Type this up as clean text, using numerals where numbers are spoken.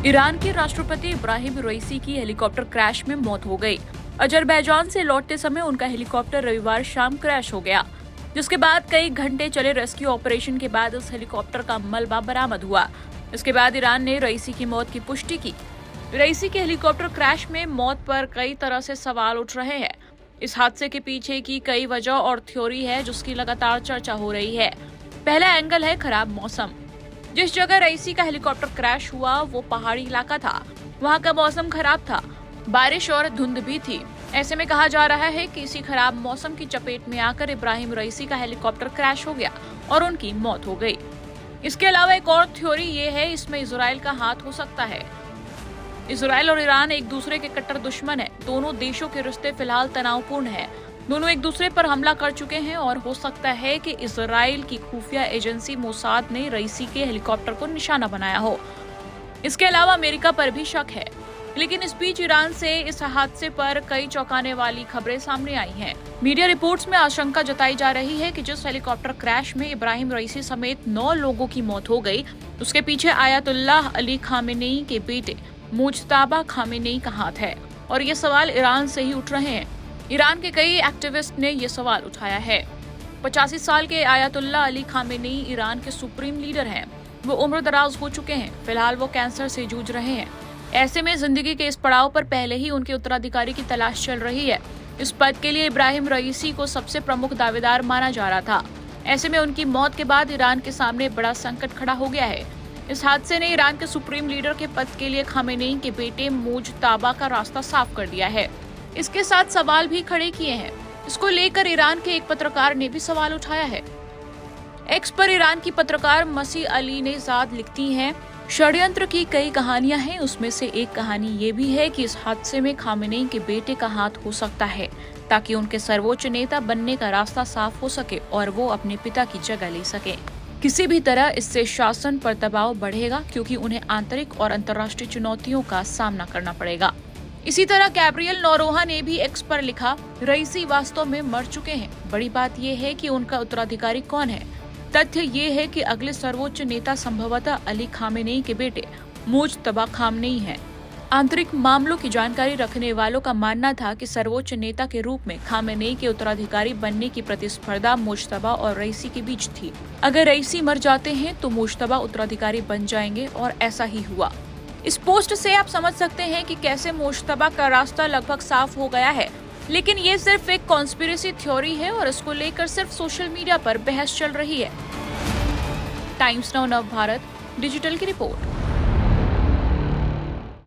Iran के राष्ट्रपति इब्राहिम रईसी की हेलीकॉप्टर क्रैश में मौत हो गई। अजरबैजान से लौटते समय उनका हेलीकॉप्टर रविवार शाम क्रैश हो गया, जिसके बाद कई घंटे चले रेस्क्यू ऑपरेशन के बाद इस हेलीकॉप्टर का मलबा बरामद हुआ। इसके बाद ईरान ने रईसी की मौत की पुष्टि की। रईसी के हेलीकॉप्टर क्रैश में मौत पर कई तरह से सवाल उठ रहे हैं। इस हादसे के पीछे की कई वजह और थ्योरी है जिसकी लगातार चर्चा हो रही है। पहला एंगल है खराब मौसम। जिस जगह रईसी का हेलीकॉप्टर क्रैश हुआ वो पहाड़ी इलाका था। वहाँ का मौसम खराब था, बारिश और धुंध भी थी। ऐसे में कहा जा रहा है कि इसी खराब मौसम की चपेट में आकर इब्राहिम रईसी का हेलीकॉप्टर क्रैश हो गया और उनकी मौत हो गई। इसके अलावा एक और थ्योरी ये है, इसमें इजराइल का हाथ हो सकता है। इजराइल और ईरान एक दूसरे के कट्टर दुश्मन है। दोनों देशों के रिश्ते फिलहाल तनावपूर्ण है। दोनों एक दूसरे पर हमला कर चुके हैं और हो सकता है कि इजराइल की खुफिया एजेंसी मोसाद ने रईसी के हेलीकॉप्टर को निशाना बनाया हो। इसके अलावा अमेरिका पर भी शक है। लेकिन इस बीच ईरान से इस हादसे पर कई चौंकाने वाली खबरें सामने आई हैं। मीडिया रिपोर्ट्स में आशंका जताई जा रही है कि जिस हेलीकॉप्टर क्रैश में इब्राहिम रईसी समेत 9 लोगों की मौत हो गई, उसके पीछे आयतुल्लाह अली खामेनेई के बेटे मुज्तबा खामेनेई का हाथ है। और ये सवाल ईरान से ही उठ रहे हैं। ईरान के कई एक्टिविस्ट ने ये सवाल उठाया है। 85 साल के आयतुल्लाह अली खामेनेई ईरान के सुप्रीम लीडर हैं। वो उम्र दराज हो चुके हैं। फिलहाल वो कैंसर से जूझ रहे हैं। ऐसे में जिंदगी के इस पड़ाव पर पहले ही उनके उत्तराधिकारी की तलाश चल रही है। इस पद के लिए इब्राहिम रईसी को सबसे प्रमुख दावेदार माना जा रहा था। ऐसे में उनकी मौत के बाद ईरान के सामने बड़ा संकट खड़ा हो गया है। इस हादसे ने ईरान के सुप्रीम लीडर के पद के लिए खामेनेई के बेटे मुज्तबा का रास्ता साफ कर दिया है। इसके साथ सवाल भी खड़े किए हैं। इसको लेकर ईरान के एक पत्रकार ने भी सवाल उठाया है। एक्स पर ईरान की पत्रकार मसीह अली नेजाद लिखती हैं, षड्यंत्र की कई कहानियां हैं। उसमें से एक कहानी ये भी है कि इस हादसे में खामेनेई के बेटे का हाथ हो सकता है, ताकि उनके सर्वोच्च नेता बनने का रास्ता साफ हो सके और वो अपने पिता की जगह ले सके। किसी भी तरह इससे शासन पर दबाव बढ़ेगा, क्योंकि उन्हें आंतरिक और अंतर्राष्ट्रीय चुनौतियों का सामना करना पड़ेगा। इसी तरह गैब्रियल नोरोहा ने भी एक्स पर लिखा, रईसी वास्तव में मर चुके हैं। बड़ी बात यह है कि उनका उत्तराधिकारी कौन है। तथ्य ये है कि अगले सर्वोच्च नेता संभवतः अली खामेनेई के बेटे मुज्तबा खामेनेई हैं। आंतरिक मामलों की जानकारी रखने वालों का मानना था कि सर्वोच्च नेता के रूप में खामेनेई के उत्तराधिकारी बनने की प्रतिस्पर्धा मुज्तबा और रईसी के बीच थी। अगर रईसी मर जाते हैं तो मुज्तबा उत्तराधिकारी बन जाएंगे और ऐसा ही हुआ। इस पोस्ट से आप समझ सकते हैं कि कैसे मुज्तबा का रास्ता लगभग साफ हो गया है। लेकिन ये सिर्फ एक कॉन्स्पिरेसी थ्योरी है और इसको लेकर सिर्फ सोशल मीडिया पर बहस चल रही है। टाइम्स नाउ नव भारत डिजिटल की रिपोर्ट।